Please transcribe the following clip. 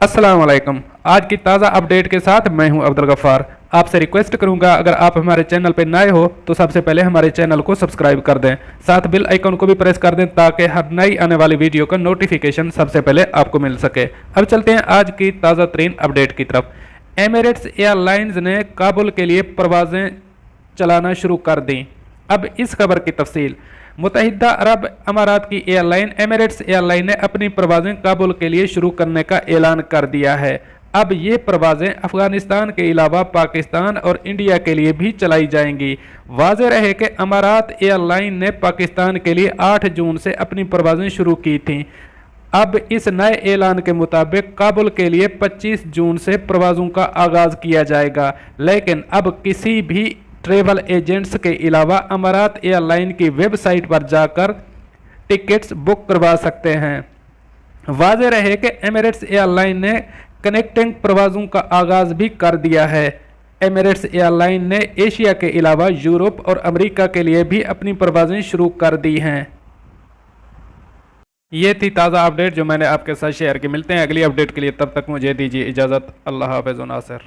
अस्सलाम वालेकुम। आज की ताज़ा अपडेट के साथ मैं हूं अब्दुल गफ्फार। आपसे रिक्वेस्ट करूंगा, अगर आप हमारे चैनल पर नए हो तो सबसे पहले हमारे चैनल को सब्सक्राइब कर दें, साथ बेल आइकन को भी प्रेस कर दें ताकि हर नई आने वाली वीडियो का नोटिफिकेशन सबसे पहले आपको मिल सके। अब चलते हैं आज की ताज़ा तरीन अपडेट की तरफ। एमिरेट्स एयरलाइंस ने काबुल के लिए परवाजें चलाना शुरू कर दी। अब इस खबर की तफसील। मुत्तहिदा अरब अमारात की एयरलाइन एमिरेट्स एयरलाइन ने अपनी परवाजें काबुल के लिए शुरू करने का ऐलान कर दिया है। अब ये परवाजें अफगानिस्तान के अलावा पाकिस्तान और इंडिया के लिए भी चलाई जाएंगी। वाज़ेह रहे कि अमारात एयरलाइन ने पाकिस्तान के लिए 8 जून से अपनी परवाजें शुरू की थीं। अब इस नए ऐलान के मुताबिक काबुल के लिए 25 जून से परवाज़ों का आगाज़ किया जाएगा, लेकिन अब किसी भी ट्रैवल एजेंट्स के अलावा अमारात एयरलाइन की वेबसाइट पर जाकर टिकट्स बुक करवा सकते हैं। वाज़ेह रहे कि एमिरेट्स एयरलाइन ने कनेक्टिंग परवाज़ों का आगाज़ भी कर दिया है। एमिरेट्स एयरलाइन ने एशिया के अलावा यूरोप और अमेरिका के लिए भी अपनी परवाज़ें शुरू कर दी हैं। ये थी ताज़ा अपडेट जो मैंने आपके साथ शेयर की। मिलते हैं अगली अपडेट के लिए, तब तक मुझे दीजिए इजाज़त। अल्लाह हाफ़िज़ नासिर।